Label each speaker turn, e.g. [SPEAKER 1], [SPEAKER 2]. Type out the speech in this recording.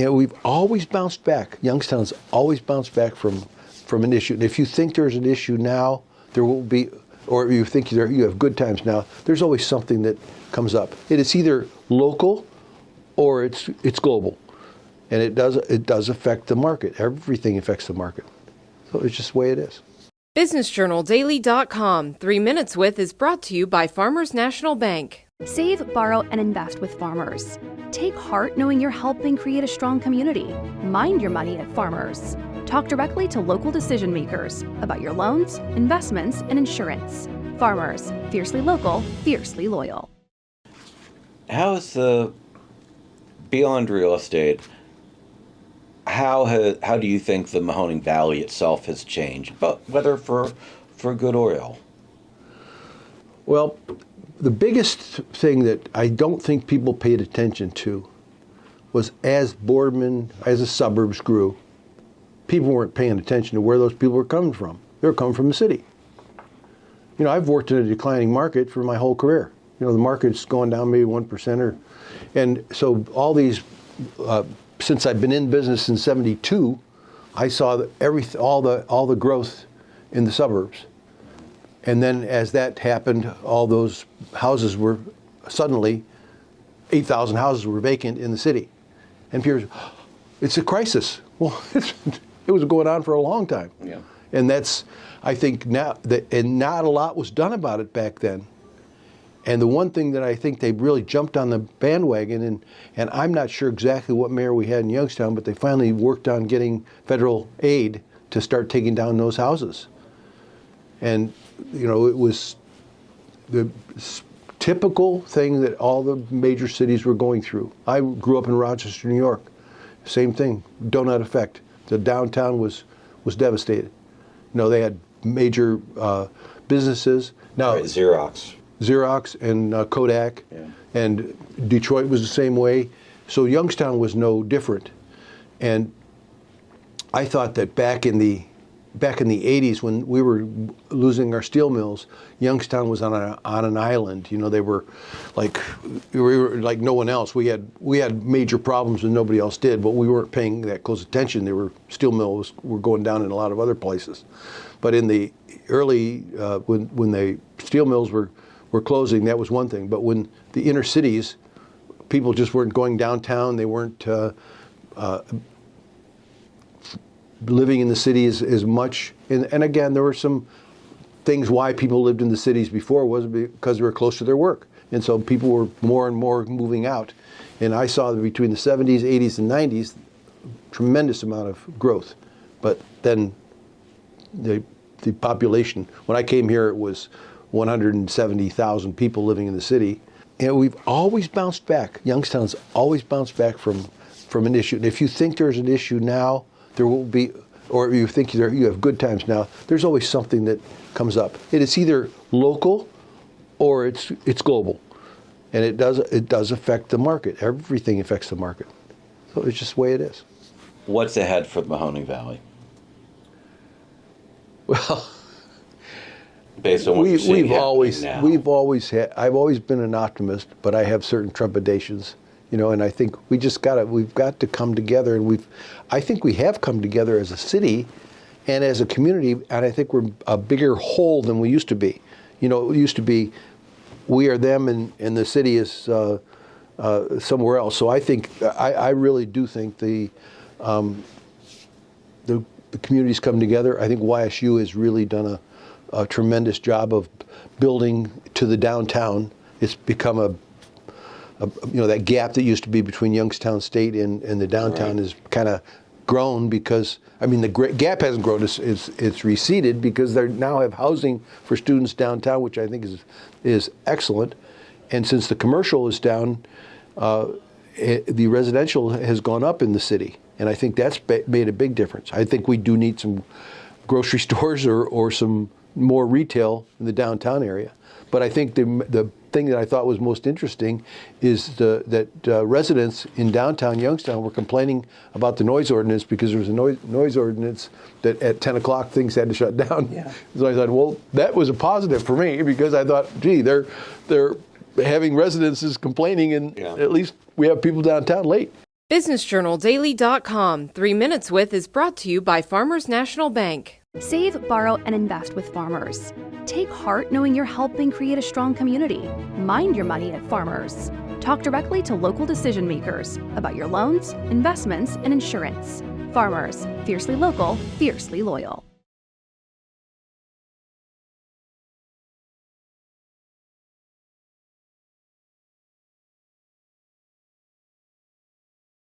[SPEAKER 1] And we've always bounced back. Youngstown's always bounced back from an issue. And if you think there's an issue now, there will be, or you think you have good times now, there's always something that comes up. It is either local or it's global. And it does affect the market. Everything affects the market. So it's just the way it is.
[SPEAKER 2] BusinessJournalDaily.com 3 Minutes With is brought to you by Farmers National Bank.
[SPEAKER 3] Save, borrow, and invest with Farmers. Take heart knowing you're helping create a strong community. Mind your money at Farmers. Talk directly to local decision makers about your loans, investments, and insurance. Farmers, fiercely local, fiercely loyal.
[SPEAKER 4] How is beyond real estate, how do you think the Mahoning Valley itself has changed, but whether for good or ill?
[SPEAKER 1] Well, the biggest thing that I don't think people paid attention to was as the suburbs grew, people weren't paying attention to where those people were coming from. They were coming from the city. You know, I've worked in a declining market for my whole career. You know, the market's going down maybe 1%, and so all these, since I've been in business in '72, I saw all the growth in the suburbs. And then as that happened, all those houses were suddenly, 8,000 houses were vacant in the city. And people, it's a crisis. Well, it was going on for a long time.
[SPEAKER 4] Yeah.
[SPEAKER 1] And that's, I think now, and not a lot was done about it back then. And the one thing that I think they really jumped on the bandwagon, and I'm not sure exactly what mayor we had in Youngstown, but they finally worked on getting federal aid to start taking down those houses. And, you know, it was the typical thing that all the major cities were going through. I grew up in Rochester, New York. Same thing, donut effect. The downtown was devastated. You know, they had major businesses. Now,
[SPEAKER 4] Right, Xerox
[SPEAKER 1] and Kodak,
[SPEAKER 4] yeah.
[SPEAKER 1] And Detroit was the same way. So Youngstown was no different. And I thought that back in the 80s, when we were losing our steel mills, Youngstown was on an island. You know, we were like no one else. We had major problems and nobody else did, but we weren't paying that close attention. Steel mills were going down in a lot of other places. But in the early, when the steel mills were closing, that was one thing. But when the inner cities, people just weren't going downtown. They weren't living in the city as much. And again, there were some things why people lived in the cities before was because they were close to their work. And so people were more and more moving out. And I saw that between the 70s, 80s, and 90s, tremendous amount of growth. But then the population, when I came here, it was 170,000 people living in the city. And we've always bounced back. Youngstown's always bounced back from an issue. And if you think there's an issue now, there will be, or you think you have good times now, there's always something that comes up. It is either local or it's global. And it does affect the market. Everything affects the market. So it's just the way it is.
[SPEAKER 4] What's ahead for the Mahoning Valley?
[SPEAKER 1] Well,
[SPEAKER 4] based on what you're seeing now.
[SPEAKER 1] I've always been an optimist, but I have certain trepidations, you know, and I think we've got to come together, and I think we have come together as a city and as a community, and I think we're a bigger whole than we used to be. You know, it used to be we are them and the city is somewhere else. So I think, I really do think the communities come together. I think YSU has really done a tremendous job of building to the downtown. It's become that gap that used to be between Youngstown State and the downtown has kind of grown because, I mean, the gap hasn't grown, it's receded because they now have housing for students downtown, which I think is excellent. And since the commercial is down, the residential has gone up in the city. And I think that's made a big difference. I think we do need some grocery stores or some more retail in the downtown area. But I think the thing that I thought was most interesting is that residents in downtown Youngstown were complaining about the noise ordinance because there was a noise ordinance that at 10 o'clock things had to shut down. Yeah. So I thought, well, that was a positive for me because I thought, gee, they're having residences complaining, and at least we have people downtown late.
[SPEAKER 2] BusinessJournalDaily.com. 3 Minutes With is brought to you by Farmers National Bank.
[SPEAKER 3] Save, borrow, and invest with Farmers. Take heart knowing you're helping create a strong community. Mind your money at Farmers. Talk directly to local decision makers about your loans, investments, and insurance. Farmers, fiercely local, fiercely loyal.